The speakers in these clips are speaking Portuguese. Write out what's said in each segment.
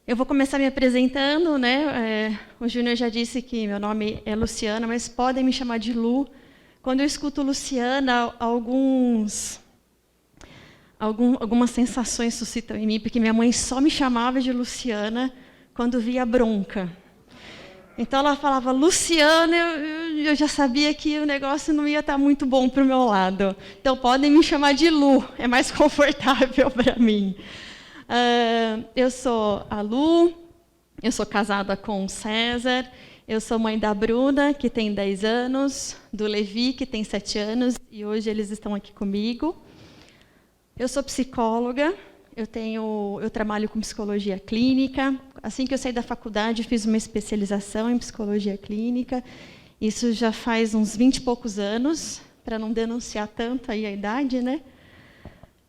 Eu vou começar me apresentando, né? O Júnior já disse que meu nome é Luciana, mas podem me chamar de Lu. Quando eu escuto Luciana, algumas sensações suscitam em mim, porque minha mãe só me chamava de Luciana quando via bronca. Então ela falava Luciana, eu já sabia que o negócio não ia estar muito bom para o meu lado. Então podem me chamar de Lu, é mais confortável para mim. Eu sou a Lu, eu sou casada com o César, eu sou mãe da Bruna, que tem 10 anos, do Levi, que tem 7 anos, e hoje eles estão aqui comigo. Eu sou psicóloga, eu trabalho com psicologia clínica. Assim que eu saí da faculdade, fiz uma especialização em psicologia clínica. Isso já faz uns 20 e poucos anos, para não denunciar tanto aí a idade, né?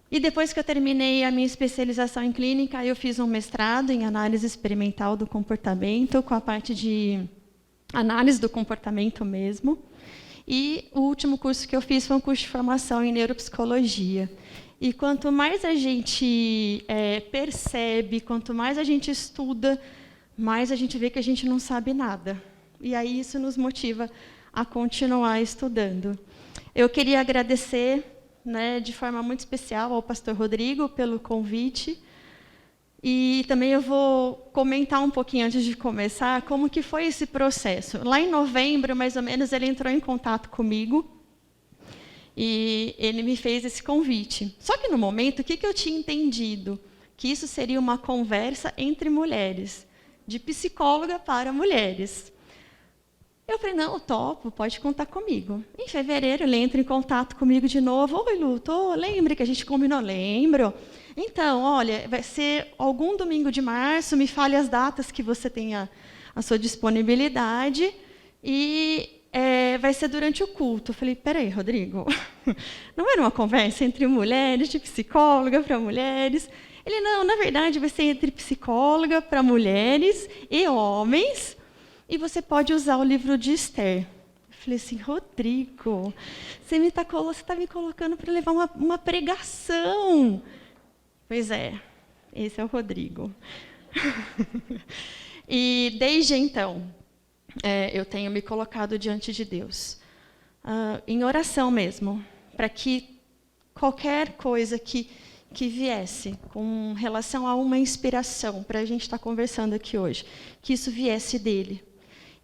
E depois que eu terminei a minha especialização em clínica, eu fiz um mestrado em análise experimental do comportamento, com a parte de análise do comportamento mesmo. E o último curso que eu fiz foi um curso de formação em neuropsicologia. E quanto mais a gente percebe, quanto mais a gente estuda, mais a gente vê que a gente não sabe nada. E aí isso nos motiva a continuar estudando. Eu queria agradecer, né, de forma muito especial ao pastor Rodrigo pelo convite. E também eu vou comentar um pouquinho antes de começar como que foi esse processo. Lá em novembro, mais ou menos, ele entrou em contato comigo e ele me fez esse convite. Só que no momento, o que eu tinha entendido? Que isso seria uma conversa entre mulheres, de psicóloga para mulheres. Eu falei, não, eu topo, pode contar comigo. Em fevereiro, ele entra em contato comigo de novo. Oi, Lu, lembra que a gente combinou? Lembro. Então, olha, vai ser algum domingo de março, me fale as datas que você tenha a sua disponibilidade e vai ser durante o culto. Eu falei, peraí, Rodrigo, não era uma conversa entre mulheres, de psicóloga para mulheres? Ele, não, na verdade, vai ser entre psicóloga para mulheres e homens, e você pode usar o livro de Esther. Eu falei assim, Rodrigo, você está me colocando para levar uma pregação. Pois é, esse é o Rodrigo. E desde então, eu tenho me colocado diante de Deus, em oração mesmo, para que qualquer coisa que viesse com relação a uma inspiração, para a gente estar conversando aqui hoje, que isso viesse dele.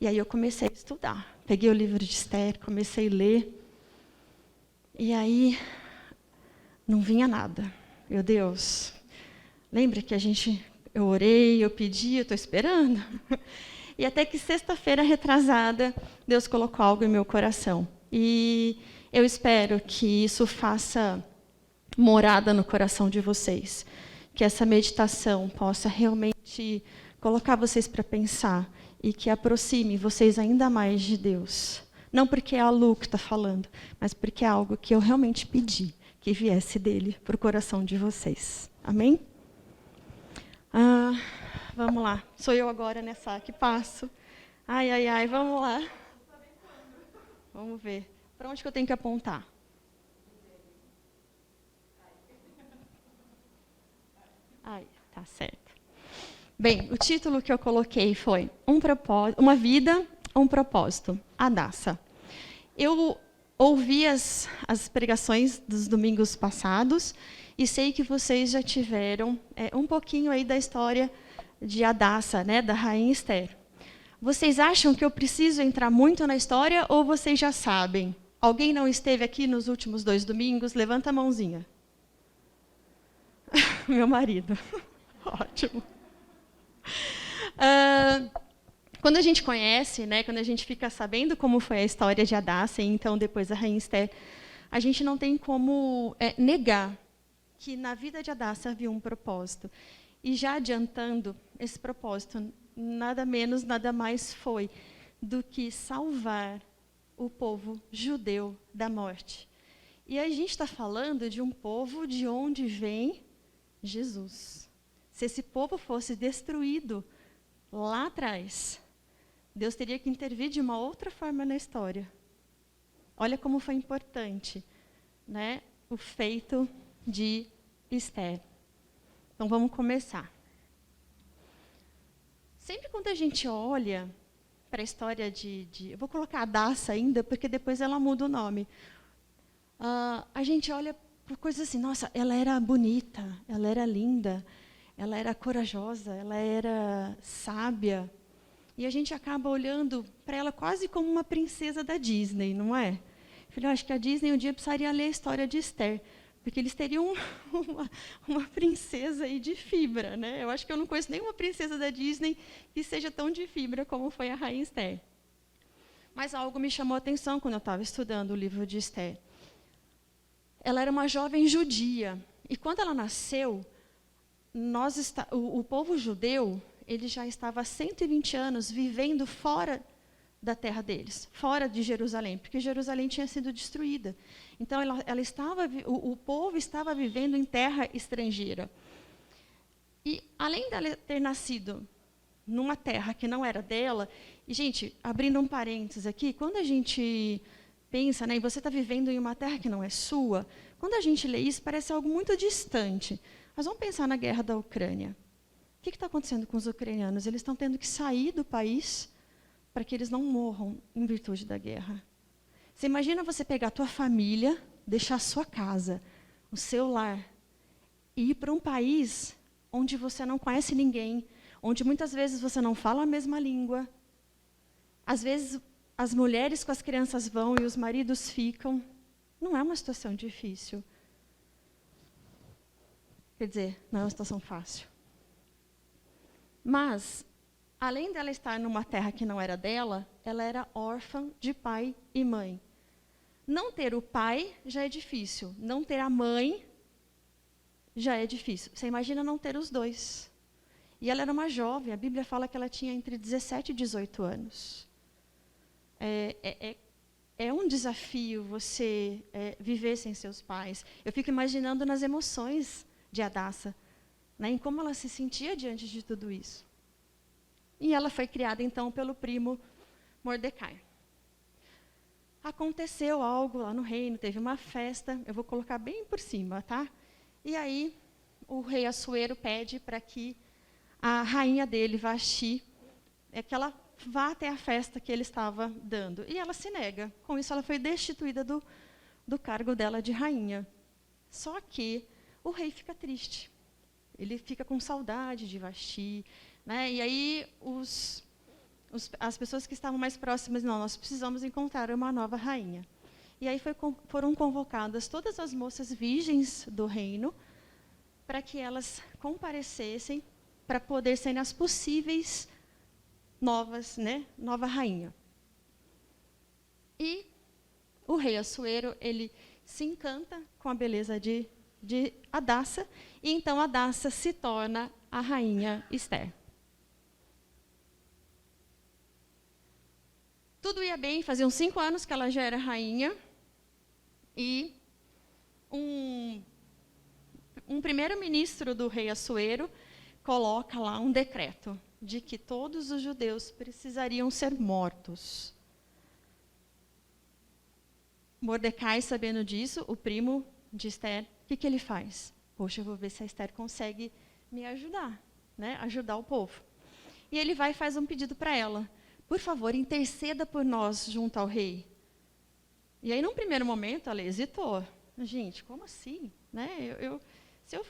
E aí eu comecei a estudar. Peguei o livro de Esther, comecei a ler. E aí não vinha nada. Meu Deus, lembra que eu orei, eu pedi, eu estou esperando? E até que sexta-feira retrasada, Deus colocou algo em meu coração. E eu espero que isso faça morada no coração de vocês. Que essa meditação possa realmente colocar vocês para pensar e que aproxime vocês ainda mais de Deus. Não porque é a Lu que está falando, mas porque é algo que eu realmente pedi, que viesse dele para o coração de vocês. Amém? Vamos lá. Sou eu agora nessa que passo. Ai, vamos lá. Vamos ver. Para onde que eu tenho que apontar? Ai, tá certo. Bem, o título que eu coloquei foi Uma Vida, um Propósito, Hadassah. Eu ouvi as pregações dos domingos passados e sei que vocês já tiveram um pouquinho aí da história de Hadassah, né, da rainha Esther. Vocês acham que eu preciso entrar muito na história ou vocês já sabem? Alguém não esteve aqui nos últimos 2 domingos? Levanta a mãozinha. Meu marido. Ótimo. Quando a gente conhece, né, quando a gente fica sabendo como foi a história de Hadassah e então depois a rainha Esther, a gente não tem como negar que na vida de Hadassah havia um propósito. E já adiantando, esse propósito nada menos, nada mais foi do que salvar o povo judeu da morte. E a gente está falando de um povo de onde vem Jesus. Se esse povo fosse destruído lá atrás, Deus teria que intervir de uma outra forma na história. Olha como foi importante, né, o feito de Esther. Então vamos começar. sempre quando a gente olha para a história eu vou colocar Hadassah ainda, porque depois ela muda o nome. A gente olha para coisas assim, nossa, ela era bonita, ela era linda, ela era corajosa, ela era sábia. E a gente acaba olhando para ela quase como uma princesa da Disney, não é? Eu acho que a Disney um dia precisaria ler a história de Esther, porque eles teriam uma princesa aí de fibra, né? Eu acho que eu não conheço nenhuma princesa da Disney que seja tão de fibra como foi a rainha Esther. Mas algo me chamou a atenção quando eu estava estudando o livro de Esther. Ela era uma jovem judia, e quando ela nasceu, o povo judeu, ele já estava há 120 anos vivendo fora da terra deles, fora de Jerusalém, porque Jerusalém tinha sido destruída. Então, o povo estava vivendo em terra estrangeira. E, além dela ter nascido numa terra que não era dela, e, gente, abrindo um parênteses aqui, quando a gente pensa, né, e você está vivendo em uma terra que não é sua, quando a gente lê isso, parece algo muito distante. Mas vamos pensar na guerra da Ucrânia. O que está acontecendo com os ucranianos? Eles estão tendo que sair do país para que eles não morram em virtude da guerra. Você imagina você pegar a tua família, deixar a sua casa, o seu lar, e ir para um país onde você não conhece ninguém, onde muitas vezes você não fala a mesma língua. Às vezes, as mulheres com as crianças vão e os maridos ficam. Não é uma situação difícil. Quer dizer, não é uma situação fácil. Mas, além dela estar numa terra que não era dela, ela era órfã de pai e mãe. Não ter o pai já é difícil. Não ter a mãe já é difícil. Você imagina não ter os dois. E ela era uma jovem. A Bíblia fala que ela tinha entre 17 e 18 anos. É um desafio você viver sem seus pais. Eu fico imaginando nas emoções de Hadassah, né, em como ela se sentia diante de tudo isso. E ela foi criada, então, pelo primo Mordecai. Aconteceu algo lá no reino, teve uma festa, eu vou colocar bem por cima, tá? E aí, o rei Assuero pede para que a rainha dele, Vasti, que ela vá até a festa que ele estava dando. E ela se nega. Com isso, ela foi destituída do cargo dela de rainha. Só que o rei fica triste. Ele fica com saudade de Vasti, né? E aí as pessoas que estavam mais próximas, não, nós precisamos encontrar uma nova rainha. E aí foram convocadas todas as moças virgens do reino para que elas comparecessem para poder serem as possíveis novas, né, nova rainha. E o rei Assuero, ele se encanta com a beleza de Hadassah, e então Hadassah se torna a rainha Esther. Tudo ia bem, faziam 5 anos que ela já era rainha, e um primeiro-ministro do rei Assuero coloca lá um decreto de que todos os judeus precisariam ser mortos. Mordecai, sabendo disso, o primo de Esther, o que ele faz? Poxa, eu vou ver se a Esther consegue me ajudar, né? Ajudar o povo. E ele vai e faz um pedido para ela. Por favor, interceda por nós junto ao rei. E aí, num primeiro momento, ela hesitou. Gente, como assim? Né? Se eu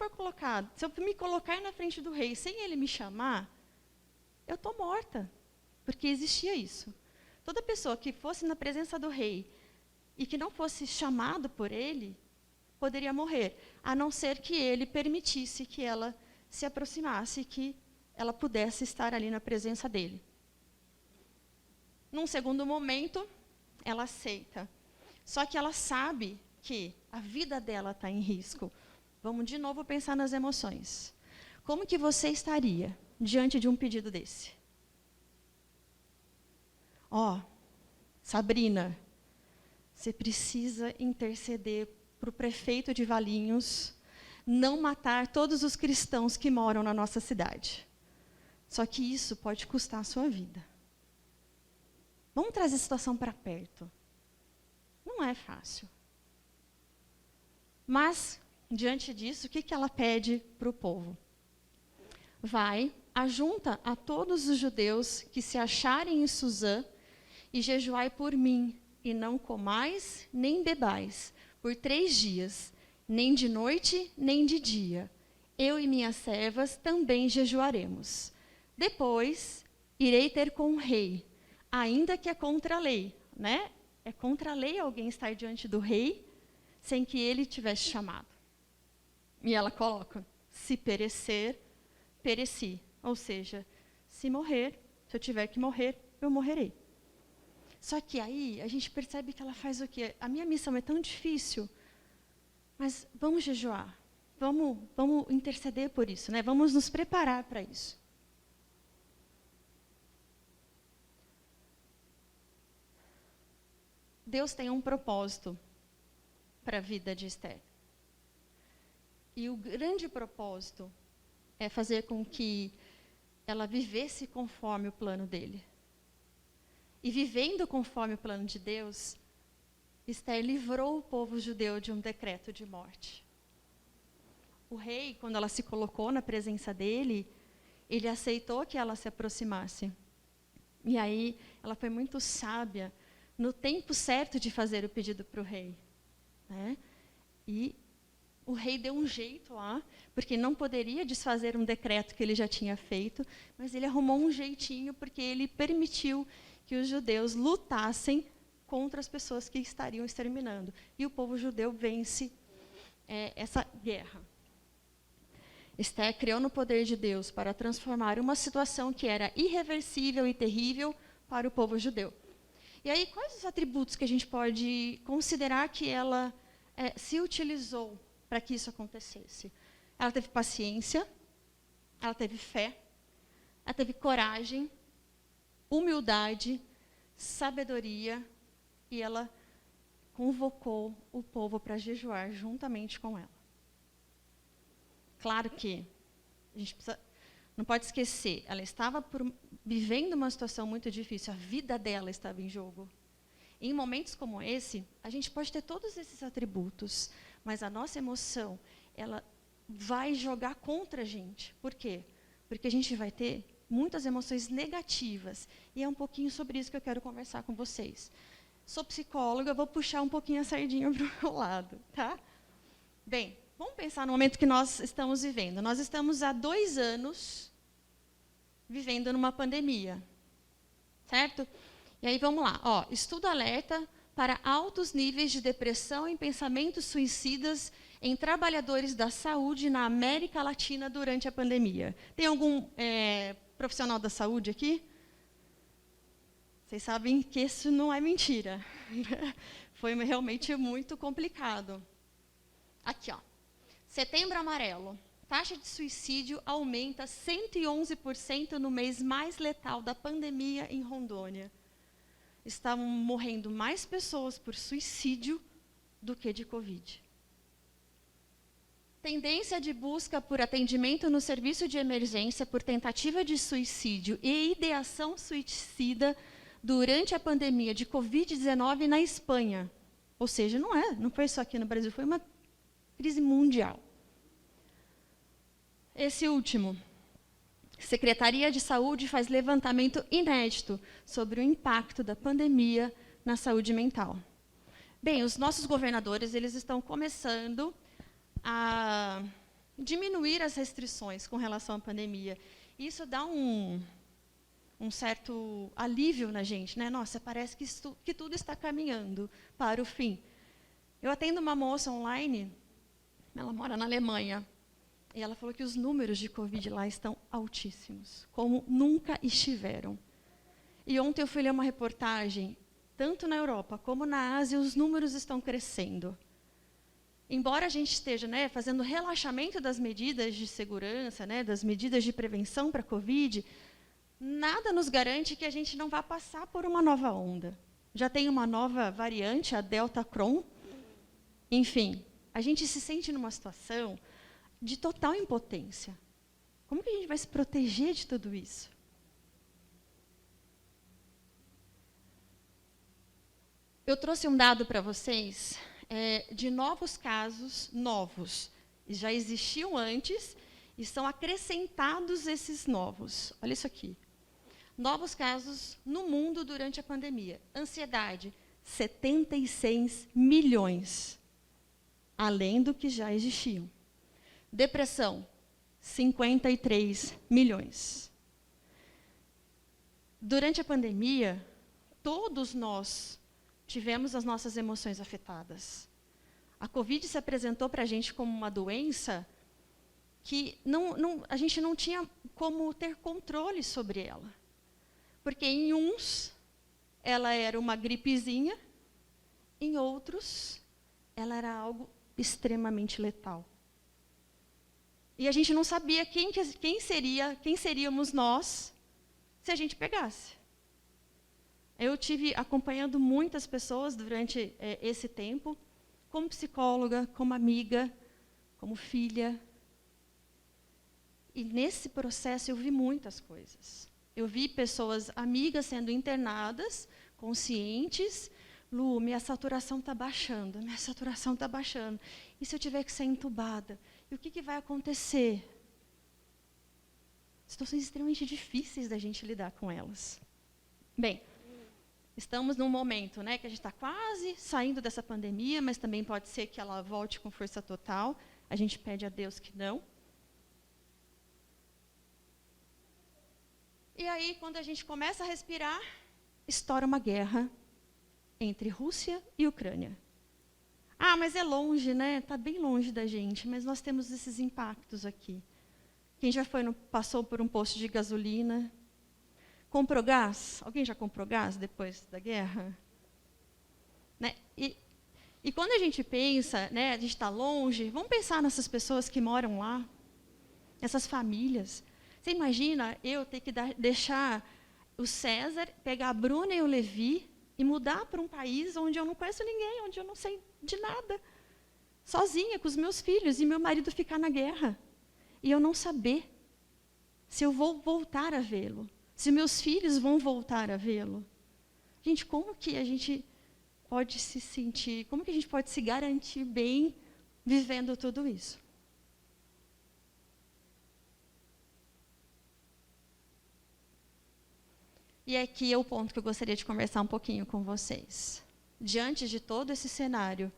me colocar na frente do rei sem ele me chamar, eu estou morta. Porque existia isso. Toda pessoa que fosse na presença do rei e que não fosse chamado por ele, poderia morrer, a não ser que ele permitisse que ela se aproximasse, que ela pudesse estar ali na presença dele. Num segundo momento, ela aceita. Só que ela sabe que a vida dela está em risco. Vamos de novo pensar nas emoções. Como que você estaria diante de um pedido desse? Sabrina, você precisa interceder para o prefeito de Valinhos não matar todos os cristãos que moram na nossa cidade. Só que isso pode custar a sua vida. Vamos trazer a situação para perto. Não é fácil. Mas, diante disso, o que ela pede para o povo? Vai, ajunta a todos os judeus que se acharem em Suzã e jejuai por mim, e não comais nem bebais, por 3 dias, nem de noite, nem de dia. Eu e minhas servas também jejuaremos. Depois, irei ter com o rei, ainda que é contra a lei, né? É contra a lei alguém estar diante do rei sem que ele tivesse chamado. E ela coloca, se perecer, pereci. Ou seja, se morrer, se eu tiver que morrer, eu morrerei. Só que aí a gente percebe que ela faz o quê? A minha missão é tão difícil, mas vamos jejuar. Vamos interceder por isso, né? Vamos nos preparar para isso. Deus tem um propósito para a vida de Esther. E o grande propósito é fazer com que ela vivesse conforme o plano dele. E vivendo conforme o plano de Deus, Esther livrou o povo judeu de um decreto de morte. O rei, quando ela se colocou na presença dele, ele aceitou que ela se aproximasse. E aí, ela foi muito sábia no tempo certo de fazer o pedido para o rei, né? E o rei deu um jeito lá, porque não poderia desfazer um decreto que ele já tinha feito, mas ele arrumou um jeitinho, porque ele permitiu que os judeus lutassem contra as pessoas que estariam exterminando. E o povo judeu vence essa guerra. Esther criou no poder de Deus para transformar uma situação que era irreversível e terrível para o povo judeu. E aí, quais os atributos que a gente pode considerar que ela se utilizou para que isso acontecesse? Ela teve paciência, ela teve fé, ela teve coragem, humildade, sabedoria, e ela convocou o povo para jejuar juntamente com ela. Claro que a gente não pode esquecer, ela estava vivendo uma situação muito difícil, a vida dela estava em jogo. Em momentos como esse, a gente pode ter todos esses atributos, mas a nossa emoção, ela vai jogar contra a gente. Por quê? Porque a gente vai ter muitas emoções negativas. E é um pouquinho sobre isso que eu quero conversar com vocês. Sou psicóloga, vou puxar um pouquinho a sardinha para o meu lado, tá? Bem, vamos pensar no momento que nós estamos vivendo. Nós estamos há 2 anos vivendo numa pandemia, certo? E aí vamos lá, ó, estudo alerta para altos níveis de depressão e pensamentos suicidas em trabalhadores da saúde na América Latina durante a pandemia. Tem algum profissional da saúde aqui? Vocês sabem que isso não é mentira. Foi realmente muito complicado. Aqui, ó. Setembro amarelo. Taxa de suicídio aumenta 111% no mês mais letal da pandemia em Rondônia. Estavam morrendo mais pessoas por suicídio do que de Covid. Tendência de busca por atendimento no serviço de emergência por tentativa de suicídio e ideação suicida durante a pandemia de Covid-19 na Espanha. Ou seja, não foi só aqui no Brasil, foi uma crise mundial. Esse último. Secretaria de Saúde faz levantamento inédito sobre o impacto da pandemia na saúde mental. Bem, os nossos governadores, eles estão começando a diminuir as restrições com relação à pandemia. Isso dá um certo alívio na gente, né? Nossa, parece que tudo está caminhando para o fim. Eu atendo uma moça online, ela mora na Alemanha, e ela falou que os números de Covid lá estão altíssimos, como nunca estiveram. E ontem eu fui ler uma reportagem, tanto na Europa como na Ásia, os números estão crescendo. Embora a gente esteja, né, fazendo relaxamento das medidas de segurança, né, das medidas de prevenção para a Covid, nada nos garante que a gente não vá passar por uma nova onda. Já tem uma nova variante, a Delta Cron. Enfim, a gente se sente numa situação de total impotência. Como que a gente vai se proteger de tudo isso? Eu trouxe um dado para vocês de novos casos, novos. Já existiam antes, E são acrescentados esses novos. Olha isso aqui. Novos casos no mundo durante a pandemia. Ansiedade, 76 milhões, além do que já existiam. Depressão, 53 milhões. Durante a pandemia, todos nós tivemos as nossas emoções afetadas. A Covid se apresentou para a gente como uma doença que a gente não tinha como ter controle sobre ela. Porque em uns, ela era uma gripezinha, em outros, ela era algo extremamente letal. E a gente não sabia quem seríamos nós se a gente pegasse. Eu tive acompanhando muitas pessoas durante esse tempo, como psicóloga, como amiga, como filha. E nesse processo eu vi muitas coisas. Eu vi pessoas, amigas, sendo internadas, conscientes. Lu, minha saturação está baixando, minha saturação está baixando. E se eu tiver que ser entubada? E o que vai acontecer? Situações extremamente difíceis da gente lidar com elas. Bem, estamos num momento, né, que a gente está quase saindo dessa pandemia, mas também pode ser que ela volte com força total. A gente pede a Deus que não. E aí, quando a gente começa a respirar, estoura uma guerra entre Rússia e Ucrânia. Ah, mas é longe, né? Está bem longe da gente, mas nós temos esses impactos aqui. Quem já passou por um posto de gasolina? Comprou gás? Alguém já comprou gás depois da guerra? Né? E quando a gente pensa, né, a gente está longe, vamos pensar nessas pessoas que moram lá, essas famílias. Você imagina eu ter que deixar o César, pegar a Bruna e o Levi e mudar para um país onde eu não conheço ninguém, onde eu não sei de nada, sozinha com os meus filhos, e meu marido ficar na guerra. E eu não saber se eu vou voltar a vê-lo, se meus filhos vão voltar a vê-lo. Gente, como que a gente pode se sentir, como que a gente pode se garantir bem vivendo tudo isso? E aqui é o ponto que eu gostaria de conversar um pouquinho com vocês. Diante de todo esse cenário,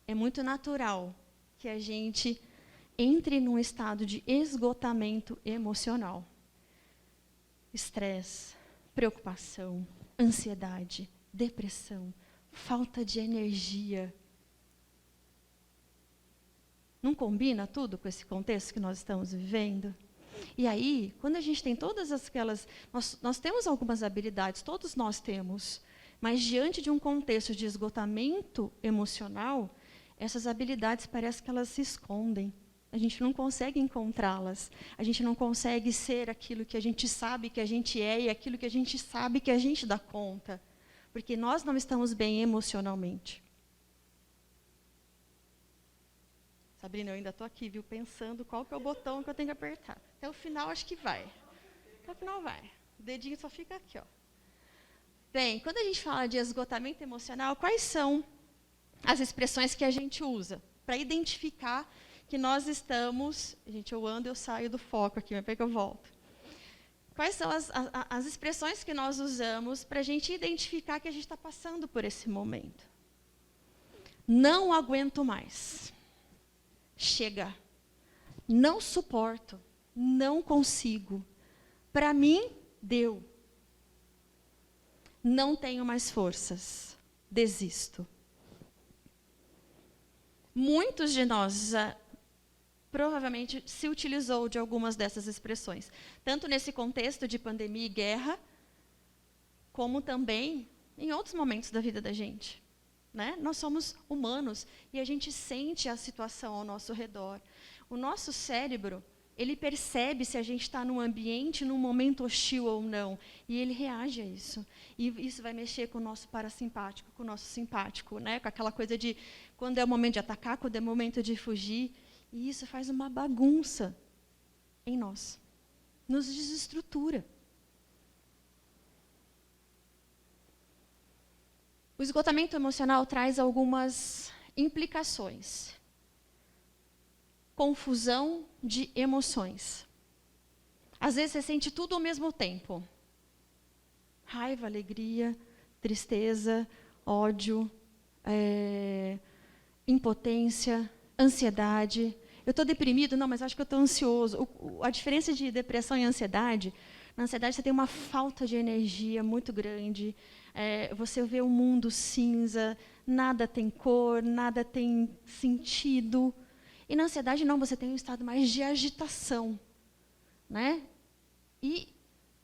é muito natural que a gente entre num estado de esgotamento emocional. Estresse, preocupação, ansiedade, depressão, falta de energia. Não combina tudo com esse contexto que nós estamos vivendo? E aí, quando a gente tem todas aquelas... Nós temos algumas habilidades, todos nós temos, mas diante de um contexto de esgotamento emocional, essas habilidades parece que elas se escondem. A gente não consegue encontrá-las. A gente não consegue ser aquilo que a gente sabe que a gente é e aquilo que a gente sabe que a gente dá conta. Porque nós não estamos bem emocionalmente. Sabrina, eu ainda estou aqui, viu, pensando qual que é o botão que eu tenho que apertar. Até o final, acho que vai. Até o final vai. O dedinho só fica aqui, ó. Bem, quando a gente fala de esgotamento emocional, quais são as expressões que a gente usa para identificar que nós estamos... Gente, eu ando, eu saio do foco aqui, mas que eu volto. Quais são as expressões que nós usamos para a gente identificar que a gente está passando por esse momento? Não aguento mais. Chega. Não suporto. Não consigo. Para mim, deu. Não tenho mais forças. Desisto. Muitos de nós provavelmente se utilizou de algumas dessas expressões, tanto nesse contexto de pandemia e guerra, como também em outros momentos da vida da gente. Né? Nós somos humanos e a gente sente a situação ao nosso redor. O nosso cérebro, ele percebe se a gente está num ambiente, num momento hostil ou não, e ele reage a isso. E isso vai mexer com o nosso parasimpático, com o nosso simpático, né? Com aquela coisa de quando é o momento de atacar, quando é o momento de fugir. E isso faz uma bagunça em nós. Nos desestrutura. O esgotamento emocional traz algumas implicações. confusão de emoções. Às vezes você sente tudo ao mesmo tempo. Raiva, alegria, tristeza, ódio, impotência, ansiedade. Eu estou deprimido? Não, mas acho que eu estou ansioso. A diferença de depressão e ansiedade, na ansiedade você tem uma falta de energia muito grande, você vê o mundo cinza, nada tem cor, nada tem sentido. E na ansiedade não, você tem um estado mais de agitação, né? E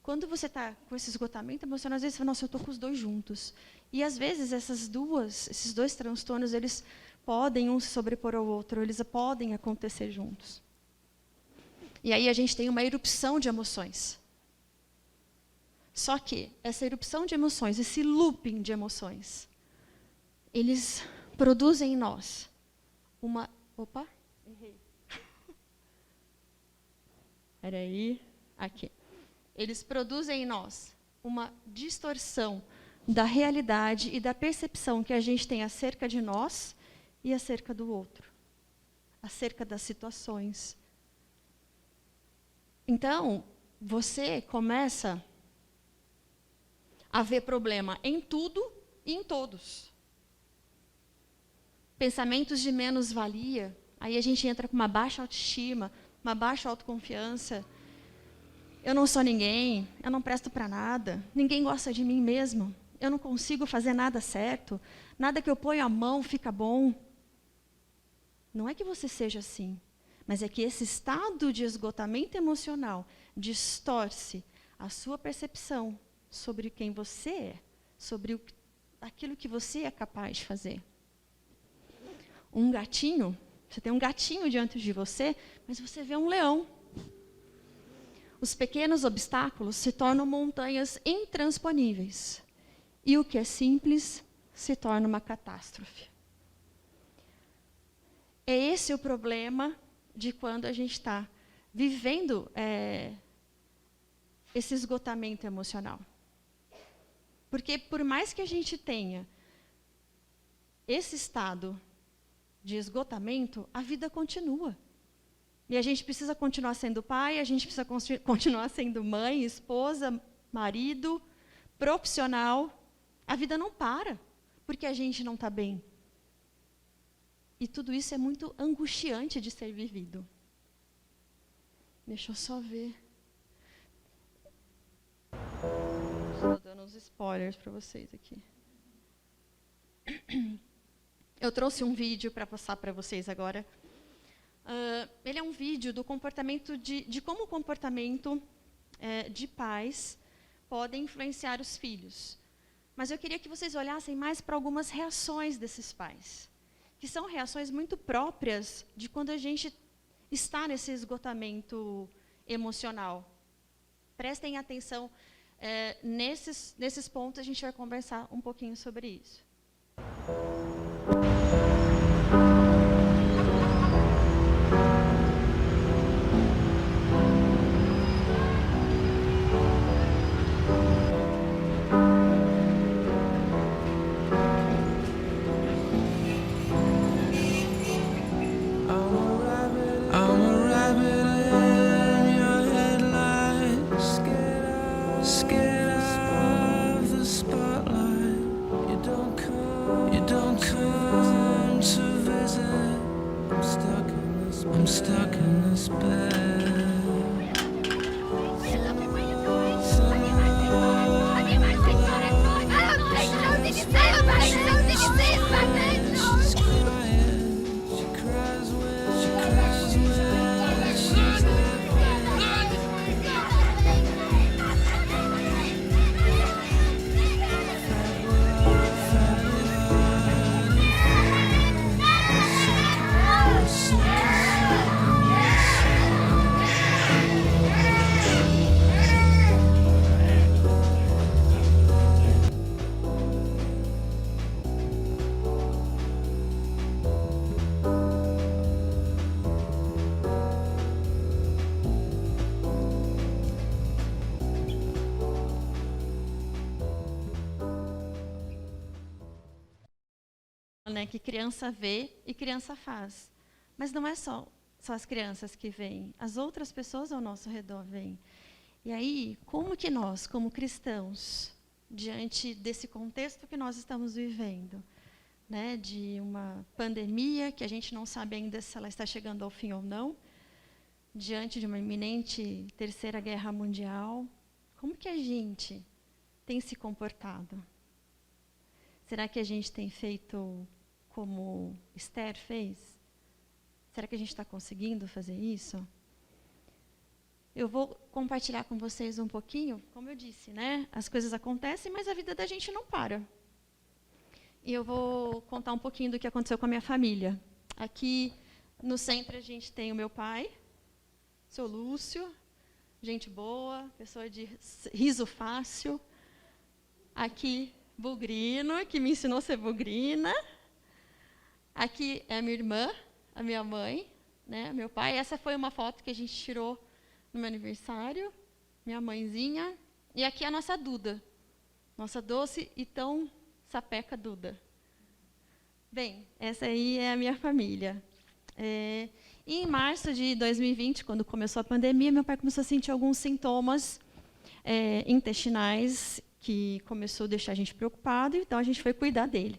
quando você está com esse esgotamento emocional, às vezes você fala, nossa, eu estou com os dois juntos. E às vezes esses dois transtornos, eles podem um se sobrepor ao outro, eles podem acontecer juntos. E aí a gente tem uma erupção de emoções. Só que essa erupção de emoções, esse looping de emoções, eles produzem em nós uma... Opa, errei. Espera aí, aqui. Eles produzem em nós uma distorção da realidade e da percepção que a gente tem acerca de nós e acerca do outro, acerca das situações. Então, você começa a ver problema em tudo e em todos. Pensamentos de menos-valia, aí a gente entra com uma baixa autoestima, uma baixa autoconfiança. Eu não sou ninguém, eu não presto para nada, ninguém gosta de mim mesmo, eu não consigo fazer nada certo, nada que eu ponho a mão fica bom. Não é que você seja assim, mas é que esse estado de esgotamento emocional distorce a sua percepção sobre quem você é, sobre aquilo que você é capaz de fazer. Um gatinho, você tem um gatinho diante de você, mas você vê um leão. Os pequenos obstáculos se tornam montanhas intransponíveis. E o que é simples se torna uma catástrofe. É esse o problema de quando a gente está vivendo esse esgotamento emocional. Porque por mais que a gente tenha esse estado de esgotamento, a vida continua. E a gente precisa continuar sendo pai, a gente precisa continuar sendo mãe, esposa, marido, profissional. A vida não para, porque a gente não está bem. E tudo isso é muito angustiante de ser vivido. Deixa eu só ver. Estou dando uns spoilers para vocês aqui. Eu trouxe um vídeo para passar para vocês agora. Ele é um vídeo do comportamento de como o comportamento de pais pode influenciar os filhos. Mas eu queria que vocês olhassem mais para algumas reações desses pais, que são reações muito próprias de quando a gente está nesse esgotamento emocional. Prestem atenção, nesses pontos a gente vai conversar um pouquinho sobre isso. I'm stuck in this bed. Que criança vê e criança faz. Mas não é só só as crianças que veem, as outras pessoas ao nosso redor veem. E aí, como que nós, como cristãos, diante desse contexto que nós estamos vivendo, né, de uma pandemia que a gente não sabe ainda se ela está chegando ao fim ou não, diante de uma iminente terceira guerra mundial, como que a gente tem se comportado? Será que a gente tem feito como Esther fez? Será que a gente está conseguindo fazer isso? Eu vou compartilhar com vocês um pouquinho, como eu disse, né? As coisas acontecem, mas a vida da gente não para. E eu vou contar um pouquinho do que aconteceu com a minha família. Aqui no centro a gente tem o meu pai, seu Lúcio, gente boa, pessoa de riso fácil. Aqui, Bugrino, que me ensinou a ser bugrina. Aqui é a minha irmã, a minha mãe, né, meu pai. Essa foi uma foto que a gente tirou no meu aniversário, minha mãezinha. E aqui é a nossa Duda, nossa doce e tão sapeca Duda. Bem, essa aí é a minha família. E em março de 2020, quando começou a pandemia, meu pai começou a sentir alguns sintomas intestinais que começou a deixar a gente preocupado, então a gente foi cuidar dele.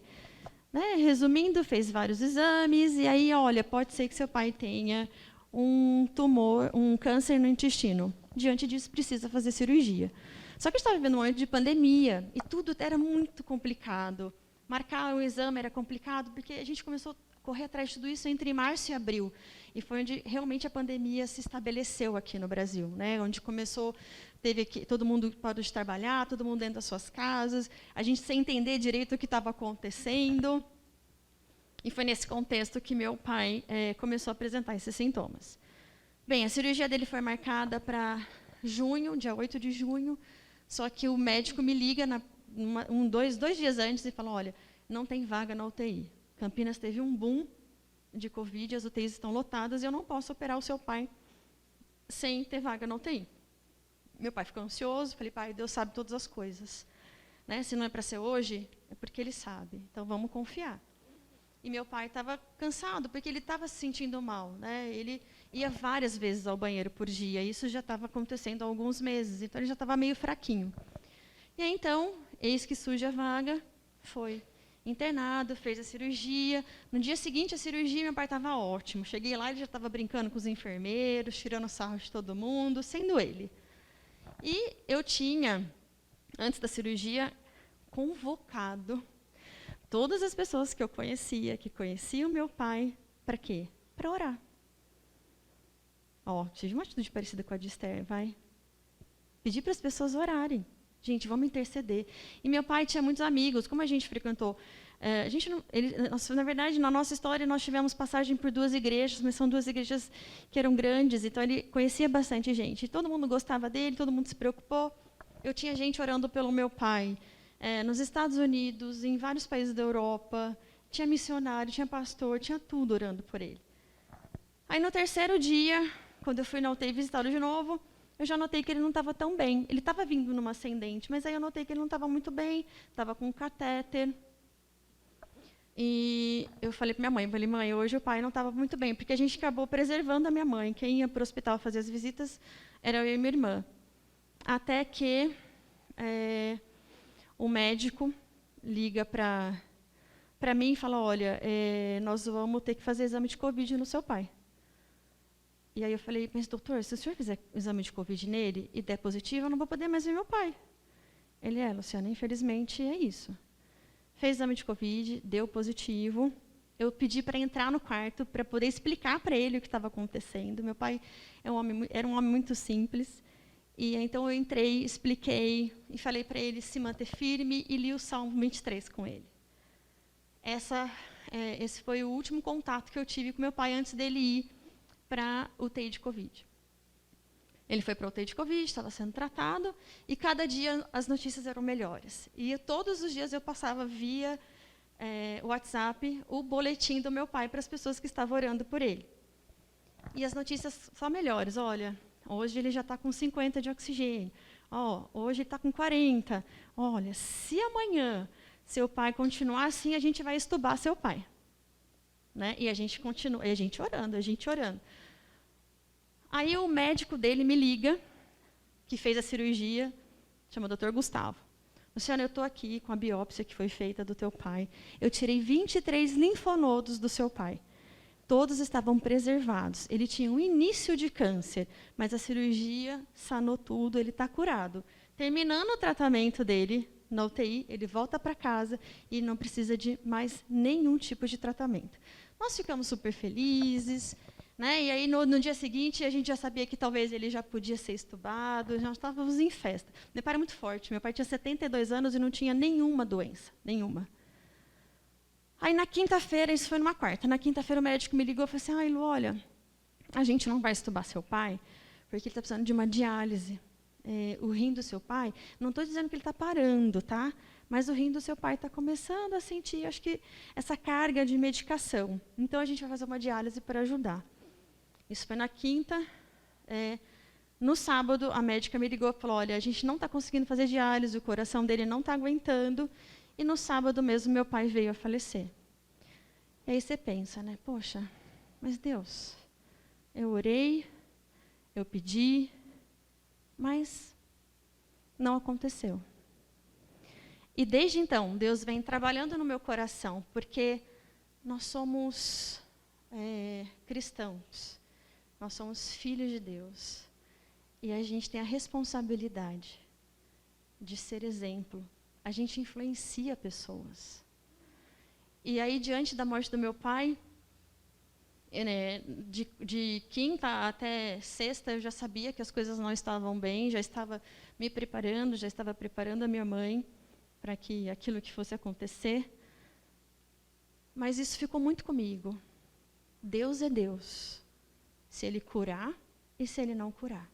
Né? Resumindo, fez vários exames, e aí, olha, pode ser que seu pai tenha um tumor, um câncer no intestino. Diante disso, precisa fazer cirurgia. Só que a gente estava vivendo um momento de pandemia, e tudo era muito complicado. Marcar o exame era complicado, porque a gente começou a correr atrás de tudo isso entre março e abril. E foi onde realmente a pandemia se estabeleceu aqui no Brasil, né? Onde começou, teve aqui, todo mundo parou de trabalhar, todo mundo dentro das suas casas, a gente sem entender direito o que estava acontecendo. E foi nesse contexto que meu pai começou a apresentar esses sintomas. Bem, a cirurgia dele foi marcada para junho, dia 8 de junho, só que o médico me liga dois dias antes e fala, olha, não tem vaga na UTI. Campinas teve um boom de Covid, as UTIs estão lotadas e eu não posso operar o seu pai sem ter vaga na UTI. Meu pai ficou ansioso, falei, pai, Deus sabe todas as coisas. Né? Se não é para ser hoje, é porque Ele sabe. Então, vamos confiar. E meu pai estava cansado, porque ele estava se sentindo mal. Né? Ele ia várias vezes ao banheiro por dia, e isso já estava acontecendo há alguns meses, então ele já estava meio fraquinho. E aí, então, eis que surge a vaga, foi internado, fez a cirurgia. No dia seguinte à cirurgia, meu pai estava ótimo. Cheguei lá, ele já estava brincando com os enfermeiros, tirando sarro de todo mundo, sendo ele. E eu tinha, antes da cirurgia, convocado todas as pessoas que eu conhecia, que conheciam meu pai, para quê? Para orar. Tive uma atitude parecida com a de Esther, vai. Pedi para as pessoas orarem. Gente, vamos interceder. E meu pai tinha muitos amigos, como a gente frequentou. Na verdade, na nossa história, nós tivemos passagem por 2 igrejas, mas são 2 igrejas que eram grandes, então ele conhecia bastante gente. E todo mundo gostava dele, todo mundo se preocupou. Eu tinha gente orando pelo meu pai. Nos Estados Unidos, em vários países da Europa, tinha missionário, tinha pastor, tinha tudo orando por ele. Aí, no 3º dia, quando eu fui na UTI visitá-lo de novo, eu já notei que ele não estava tão bem. Ele estava vindo numa ascendente, mas aí eu notei que ele não estava muito bem, estava com um catéter. E eu falei para minha mãe, mãe, hoje o pai não estava muito bem, porque a gente acabou preservando a minha mãe. Quem ia para o hospital fazer as visitas era eu e minha irmã. Até que o médico liga para mim e fala, olha, nós vamos ter que fazer exame de Covid no seu pai. E aí eu falei, mas doutor, se o senhor fizer exame de Covid nele e der positivo, eu não vou poder mais ver meu pai. Ele, Luciana, infelizmente é isso. Fez exame de Covid, deu positivo. Eu pedi para entrar no quarto para poder explicar para ele o que estava acontecendo. Meu pai era um homem muito simples. E então eu entrei, expliquei e falei para ele se manter firme e li o Salmo 23 com ele. Esse foi o último contato que eu tive com meu pai antes dele ir para a UTI de Covid. Ele foi para a UTI de Covid, estava sendo tratado, e cada dia as notícias eram melhores. E todos os dias eu passava via WhatsApp o boletim do meu pai para as pessoas que estavam orando por ele. E as notícias só melhores. Olha, hoje ele já está com 50 de oxigênio. Hoje está com 40. Olha, se amanhã seu pai continuar assim, a gente vai estubar seu pai. Né? E a gente continua, e a gente orando. Aí o médico dele me liga, que fez a cirurgia, chama Dr. Gustavo. Luciana, eu estou aqui com a biópsia que foi feita do teu pai. Eu tirei 23 linfonodos do seu pai. Todos estavam preservados. Ele tinha um início de câncer, mas a cirurgia sanou tudo, ele está curado. Terminando o tratamento dele na UTI, ele volta para casa e não precisa de mais nenhum tipo de tratamento. Nós ficamos super felizes, né? E aí, no dia seguinte, a gente já sabia que talvez ele já podia ser estubado, já estávamos em festa. Meu pai era muito forte. Meu pai tinha 72 anos e não tinha nenhuma doença, nenhuma. Aí, na quinta-feira, isso foi numa quarta, na quinta-feira o médico me ligou e falou assim, ai, Lu, olha, a gente não vai estubar seu pai, porque ele está precisando de uma diálise. O rim do seu pai, não estou dizendo que ele está parando, tá? Mas o rim do seu pai está começando a sentir, acho que, essa carga de medicação. Então, a gente vai fazer uma diálise para ajudar. Isso foi na quinta. No sábado, a médica me ligou e falou, olha, a gente não está conseguindo fazer diálise, o coração dele não está aguentando. E no sábado mesmo, meu pai veio a falecer. E aí você pensa, né? Poxa, mas Deus, eu orei, eu pedi, mas não aconteceu. E desde então, Deus vem trabalhando no meu coração, porque nós somos cristãos, nós somos filhos de Deus, e a gente tem a responsabilidade de ser exemplo. A gente influencia pessoas. E aí, diante da morte do meu pai, de quinta até sexta, eu já sabia que as coisas não estavam bem, já estava me preparando, já estava preparando a minha mãe para que aquilo que fosse acontecer. Mas isso ficou muito comigo. Deus é Deus, se Ele curar e se Ele não curar.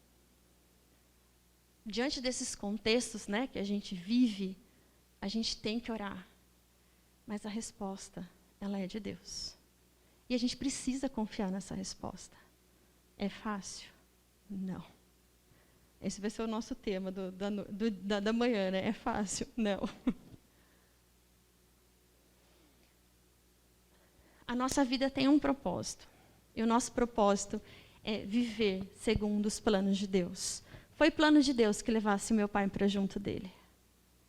Diante desses contextos, né, que a gente vive, a gente tem que orar. Mas a resposta, ela é de Deus. E a gente precisa confiar nessa resposta. É fácil? Não. Esse vai ser o nosso tema da manhã, né? É fácil? Não. A nossa vida tem um propósito. E o nosso propósito é viver segundo os planos de Deus. Foi plano de Deus que levasse meu pai para junto dele.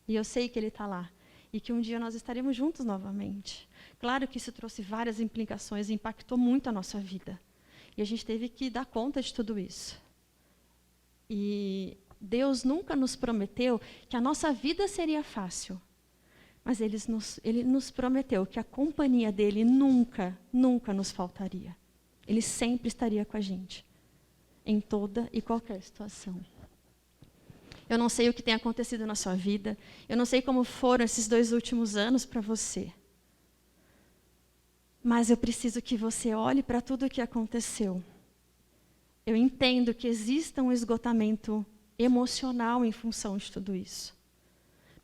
E eu sei que ele está lá. E que um dia nós estaremos juntos novamente. Claro que isso trouxe várias implicações, impactou muito a nossa vida. E a gente teve que dar conta de tudo isso. E Deus nunca nos prometeu que a nossa vida seria fácil. Mas Ele nos prometeu que a companhia dEle nunca, nunca nos faltaria. Ele sempre estaria com a gente, em toda e qualquer situação. Eu não sei o que tem acontecido na sua vida. Eu não sei como foram esses 2 últimos anos para você. Mas eu preciso que você olhe para tudo o que aconteceu. Eu entendo que exista um esgotamento emocional em função de tudo isso.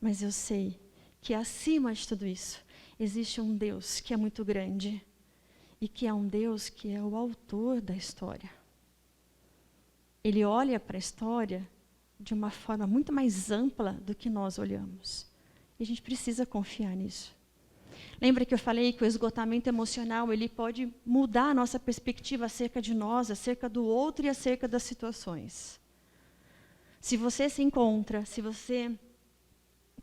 Mas eu sei que acima de tudo isso, existe um Deus que é muito grande. E que é um Deus que é o autor da história. Ele olha para a história de uma forma muito mais ampla do que nós olhamos. E a gente precisa confiar nisso. Lembra que eu falei que o esgotamento emocional ele pode mudar a nossa perspectiva acerca de nós, acerca do outro e acerca das situações. Se você se encontra, se você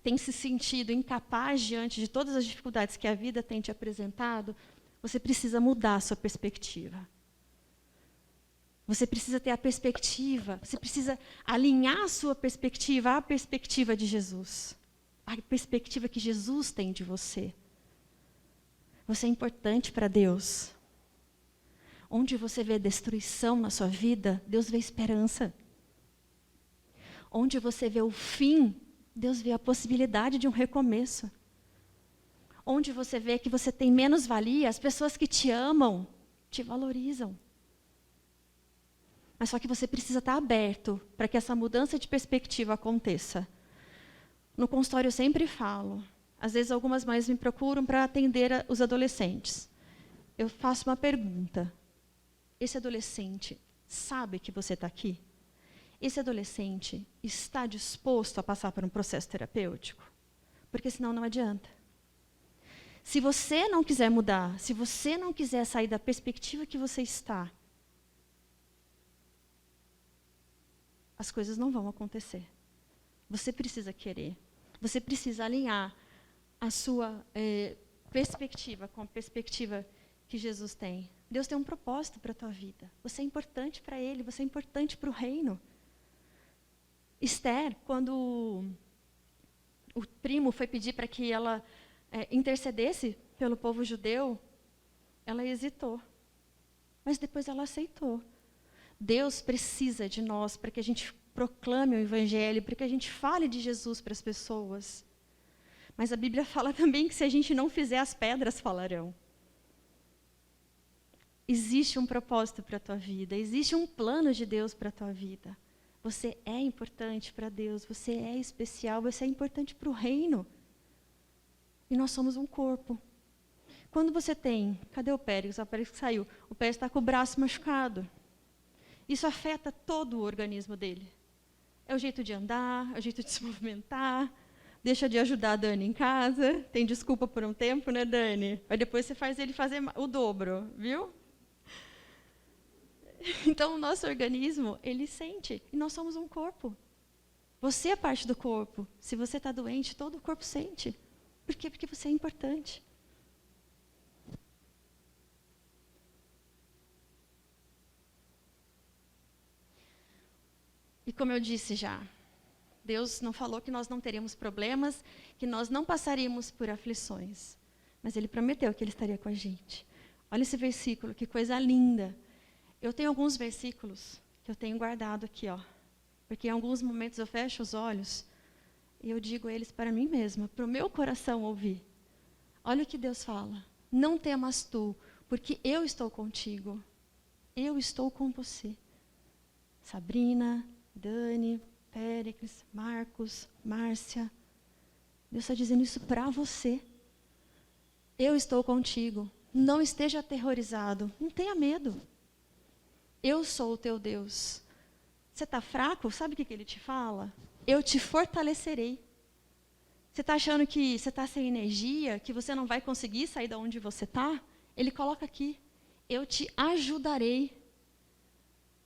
tem se sentido incapaz diante de todas as dificuldades que a vida tem te apresentado, você precisa mudar a sua perspectiva. Você precisa ter a perspectiva, você precisa alinhar a sua perspectiva à perspectiva de Jesus. A perspectiva que Jesus tem de você. Você é importante para Deus. Onde você vê destruição na sua vida, Deus vê esperança. Onde você vê o fim, Deus vê a possibilidade de um recomeço. Onde você vê que você tem menos valia, as pessoas que te amam, te valorizam. Mas só que você precisa estar aberto para que essa mudança de perspectiva aconteça. No consultório eu sempre falo, às vezes algumas mães me procuram para atender os adolescentes. Eu faço uma pergunta. Esse adolescente sabe que você está aqui? Esse adolescente está disposto a passar por um processo terapêutico? Porque senão não adianta. Se você não quiser mudar, se você não quiser sair da perspectiva que você está, as coisas não vão acontecer. Você precisa querer. Você precisa alinhar a sua perspectiva com a perspectiva que Jesus tem. Deus tem um propósito para a tua vida. Você é importante para Ele, você é importante para o reino. Esther, quando o primo foi pedir para que ela intercedesse pelo povo judeu, ela hesitou. Mas depois ela aceitou. Deus precisa de nós para que a gente proclame o Evangelho, para que a gente fale de Jesus para as pessoas. Mas a Bíblia fala também que se a gente não fizer, as pedras falarão. Existe um propósito para a tua vida, existe um plano de Deus para a tua vida. Você é importante para Deus, você é especial, você é importante para o reino. E nós somos um corpo. Quando você tem... Cadê o Pérez? O Pérez saiu. O Pérez está com o braço machucado. Isso afeta todo o organismo dele. É o jeito de andar, é o jeito de se movimentar. Deixa de ajudar a Dani em casa. Tem desculpa por um tempo, né, Dani? Mas depois você faz ele fazer o dobro, viu? Então, o nosso organismo, ele sente. E nós somos um corpo. Você é parte do corpo. Se você está doente, todo o corpo sente. Por quê? Porque você é importante. E como eu disse já, Deus não falou que nós não teríamos problemas, que nós não passaríamos por aflições. Mas Ele prometeu que Ele estaria com a gente. Olha esse versículo, que coisa linda. Eu tenho alguns versículos que eu tenho guardado aqui, ó. Porque em alguns momentos eu fecho os olhos e eu digo eles para mim mesma, para o meu coração ouvir. Olha o que Deus fala. Não temas tu, porque eu estou contigo. Eu estou com você. Sabrina, Dani, Péricles, Marcos, Márcia. Deus está dizendo isso para você. Eu estou contigo. Não esteja aterrorizado. Não tenha medo. Eu sou o teu Deus. Você está fraco? Sabe o que Ele te fala? Eu te fortalecerei. Você está achando que você está sem energia, que você não vai conseguir sair de onde você está? Ele coloca aqui. Eu te ajudarei.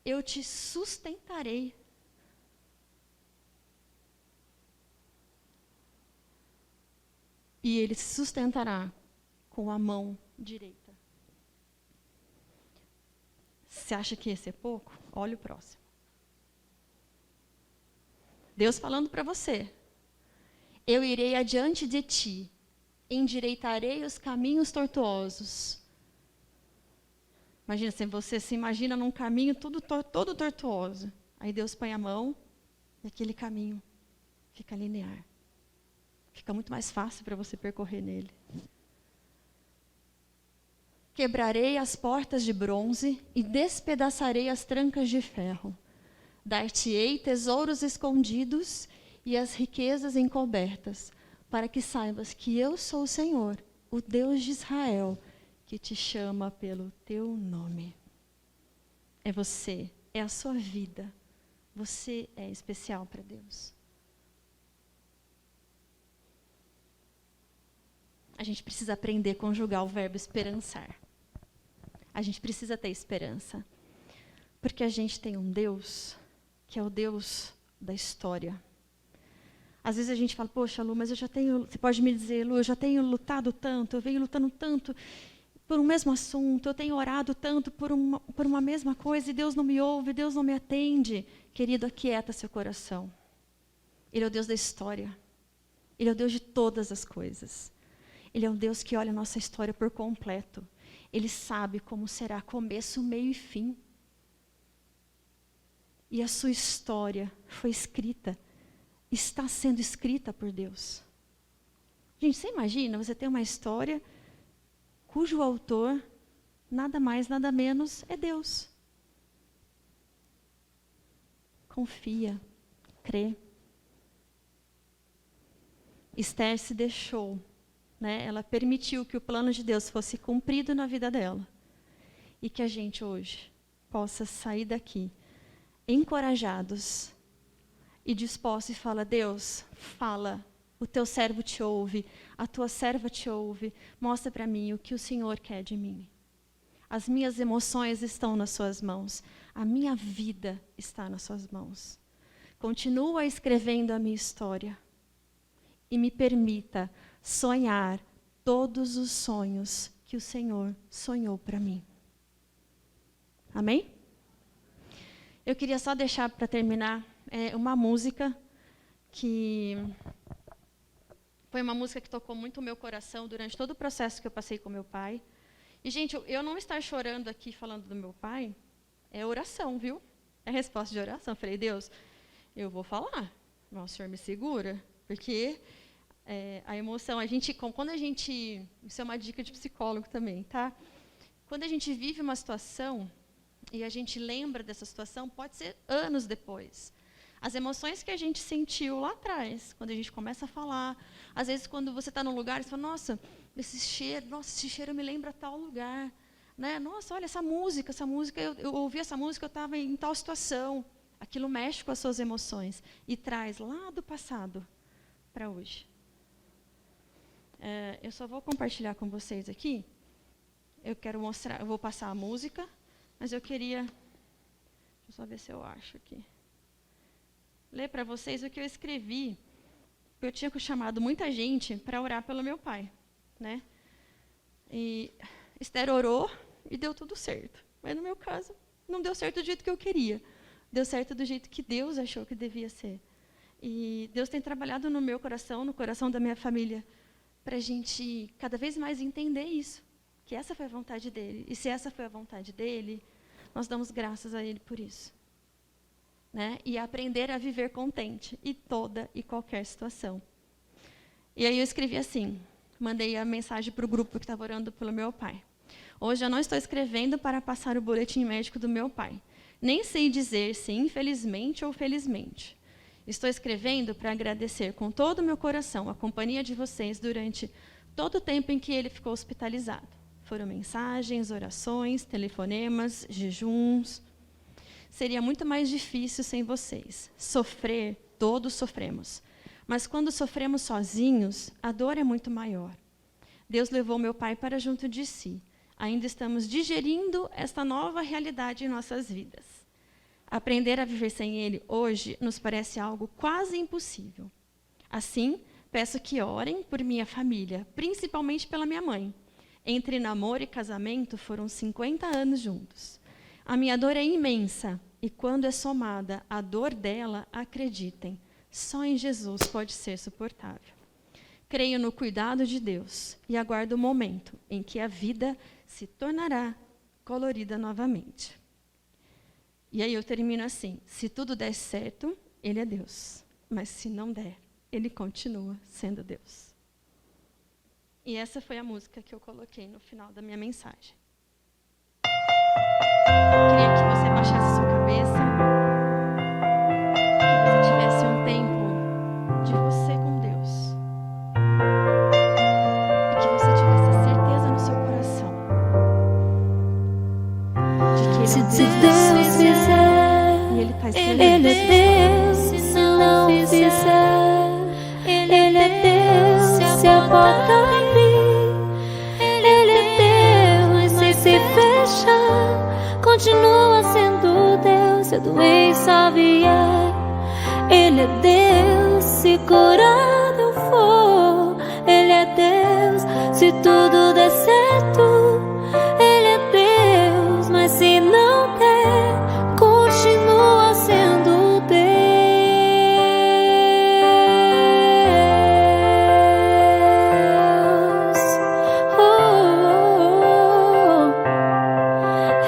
Eu te sustentarei. E Ele se sustentará com a mão direita. Você acha que esse é pouco? Olha o próximo. Deus falando para você. Eu irei adiante de ti, endireitarei os caminhos tortuosos. Imagina, você se imagina num caminho todo tortuoso. Aí Deus põe a mão e aquele caminho fica linear. Fica muito mais fácil para você percorrer nele. Quebrarei as portas de bronze e despedaçarei as trancas de ferro. Dar-te-ei tesouros escondidos e as riquezas encobertas, para que saibas que eu sou o Senhor, o Deus de Israel, que te chama pelo teu nome. É você, é a sua vida. Você é especial para Deus. A gente precisa aprender a conjugar o verbo esperançar. A gente precisa ter esperança. Porque a gente tem um Deus que é o Deus da história. Às vezes a gente fala, poxa, Lu, mas eu já tenho... Você pode me dizer, Lu, eu já tenho lutado tanto, eu venho lutando tanto por um mesmo assunto, eu tenho orado tanto por uma mesma coisa e Deus não me ouve, Deus não me atende. Querido, aquieta seu coração. Ele é o Deus da história. Ele é o Deus de todas as coisas. Ele é um Deus que olha a nossa história por completo. Ele sabe como será começo, meio e fim. E a sua história foi escrita, está sendo escrita por Deus. Gente, você imagina, você tem uma história cujo autor, nada mais, nada menos, é Deus. Confia, crê. Esther se deixou. Ela permitiu que o plano de Deus fosse cumprido na vida dela. E que a gente hoje possa sair daqui encorajados e dispostos e falar, Deus, fala, o teu servo te ouve, a tua serva te ouve, mostra para mim o que o Senhor quer de mim. As minhas emoções estão nas suas mãos, a minha vida está nas suas mãos. continua escrevendo a minha história e me permita sonhar todos os sonhos que o Senhor sonhou para mim. Amém? Eu queria só deixar para terminar uma música que foi uma música que tocou muito o meu coração durante todo o processo que eu passei com meu pai. E, gente, eu não estar chorando aqui falando do meu pai é oração, viu? É resposta de oração. Eu falei, Deus, eu vou falar, mas o Senhor me segura, porque a emoção, quando a gente, isso é uma dica de psicólogo também, tá? Quando a gente vive uma situação e a gente lembra dessa situação, pode ser anos depois. As emoções que a gente sentiu lá atrás, quando a gente começa a falar, às vezes quando você está num lugar, você fala, nossa, esse cheiro me lembra tal lugar. Né? Nossa, olha, essa música, eu ouvi essa música, eu estava em tal situação. Aquilo mexe com as suas emoções e traz lá do passado para hoje. Eu só vou compartilhar com vocês aqui. Eu quero mostrar, eu vou passar a música, mas eu queria, deixa eu só ver se eu acho aqui. Ler para vocês o que eu escrevi. Eu tinha chamado muita gente para orar pelo meu pai, né? E Esther orou e deu tudo certo. Mas no meu caso, não deu certo do jeito que eu queria. Deu certo do jeito que Deus achou que devia ser. E Deus tem trabalhado no meu coração, no coração da minha família, para a gente cada vez mais entender isso, que essa foi a vontade dele. E se essa foi a vontade dele, nós damos graças a ele por isso. Né? E aprender a viver contente em toda e qualquer situação. E aí eu escrevi assim, mandei a mensagem para o grupo que estava orando pelo meu pai. Hoje eu não estou escrevendo para passar o boletim médico do meu pai. Nem sei dizer se infelizmente ou felizmente. Estou escrevendo para agradecer com todo o meu coração a companhia de vocês durante todo o tempo em que ele ficou hospitalizado. Foram mensagens, orações, telefonemas, jejuns. Seria muito mais difícil sem vocês. Sofrer, todos sofremos. Mas quando sofremos sozinhos, a dor é muito maior. Deus levou meu pai para junto de si. Ainda estamos digerindo esta nova realidade em nossas vidas. Aprender a viver sem ele hoje nos parece algo quase impossível. Assim, peço que orem por minha família, principalmente pela minha mãe. Entre namoro e casamento foram 50 anos juntos. A minha dor é imensa, e quando é somada à dor dela, acreditem, só em Jesus pode ser suportável. Creio no cuidado de Deus e aguardo o momento em que a vida se tornará colorida novamente. E aí eu termino assim, se tudo der certo, ele é Deus, mas se não der, ele continua sendo Deus. E essa foi a música que eu coloquei no final da minha mensagem. Queria que você baixasse sua cabeça, que você tivesse um tempo de você com Deus e que você tivesse a certeza no seu coração de que Se Deus fizer, e Ele está Ele é Deus. Se não fizer, Ele é Deus. Se a porta abrir, Ele é Deus. Mas se fechar, continua sendo Deus. Se a doença vier, Ele é Deus. Se curado eu for, Ele é Deus. Se tudo der certo, Ele é Deus. Mas se não der, continua sendo Deus.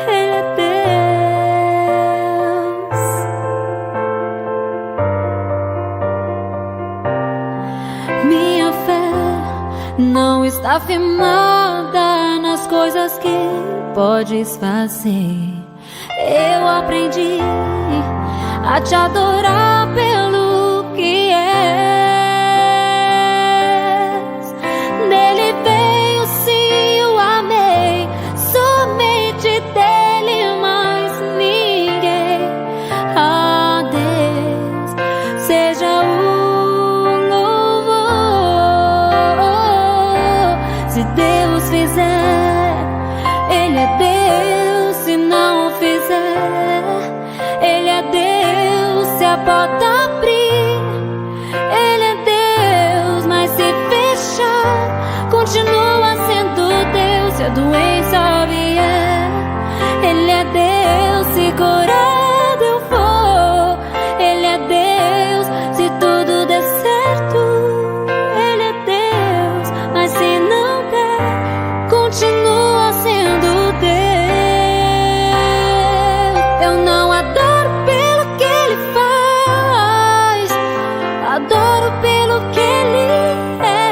Ele é Deus. Minha fé não está firmada nas coisas que podes fazer. Eu aprendi a te adorar pelo que és. Dele veio, sim, eu amei. Somente dele, mais ninguém. A Deus seja o louvor. Se Deus fizer, Ele é Deus. Se não fizer, Ele é Deus. Se a porta a doença vier. Ele é Deus, se curado eu for. Ele é Deus, se tudo der certo. Ele é Deus, mas se não der, continua sendo Deus. Eu não adoro pelo que Ele faz, adoro pelo que Ele é.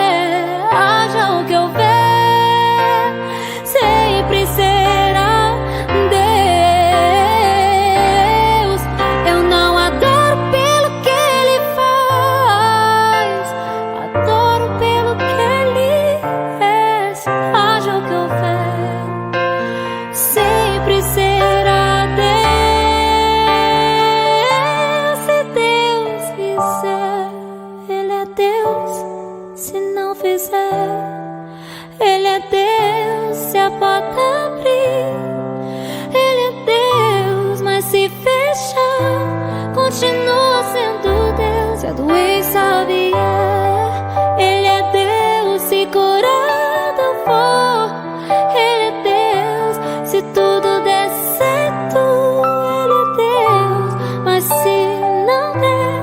Haja o que houver, sempre será Deus. Eu não adoro pelo que Ele faz, adoro pelo que Ele é. Haja o que houver, sempre será Deus. Se Deus fizer, Ele é Deus. Se não fizer, Ele é Deus. Se a porta abrir, Ele é Deus. Mas se fechar, continua sendo Deus. Se a doença vier, Ele é Deus. Se curado eu for, Ele é Deus. Se tudo der certo, Ele é Deus. Mas se não der,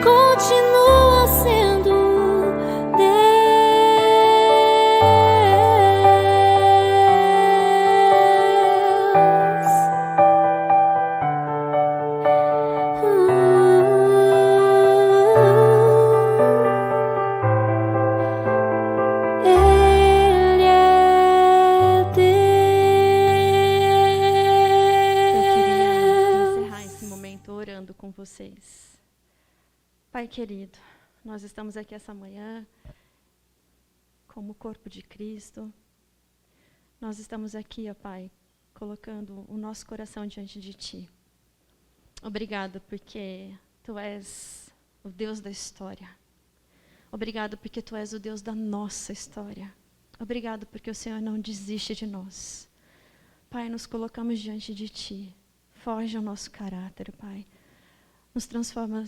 continua sendo Deus. Ele é Eu queria Deus. encerrar esse momento orando com vocês. Pai querido, nós estamos aqui essa manhã como corpo de Cristo. Nós estamos aqui, ó Pai, colocando o nosso coração diante de Ti. Obrigado porque Tu és o Deus da história. Obrigado porque Tu és o Deus da nossa história. Obrigado porque o Senhor não desiste de nós. Pai, nos colocamos diante de Ti. Forja o nosso caráter, Pai. Nos transforma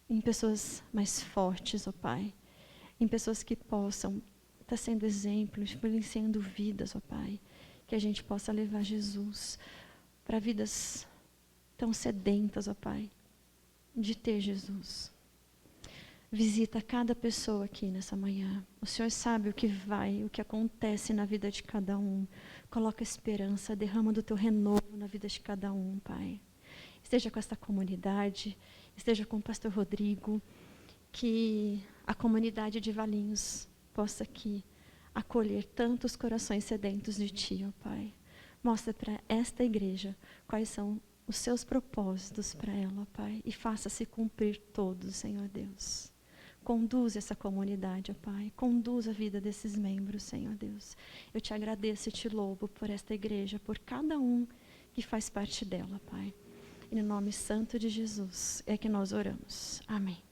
em pessoas mais fortes, ó Pai. Em pessoas que possam estar sendo exemplos, influenciando vidas, ó Pai. Que a gente possa levar Jesus para vidas tão sedentas, ó Pai, de ter Jesus. Visita cada pessoa aqui nessa manhã. O Senhor sabe o que acontece na vida de cada um. Coloca esperança, derrama do Teu renovo na vida de cada um, Pai. Esteja com esta comunidade, esteja com o pastor Rodrigo, que a comunidade de Valinhos possa aqui acolher tantos corações sedentos de Ti, ó Pai. Mostra para esta igreja quais são os Seus propósitos para ela, ó Pai, e faça-se cumprir todos, Senhor Deus. Conduz essa comunidade, ó Pai. Conduz a vida desses membros, Senhor Deus. Eu Te agradeço e Te louvo por esta igreja, por cada um que faz parte dela, Pai. E no nome santo de Jesus é que nós oramos. Amém.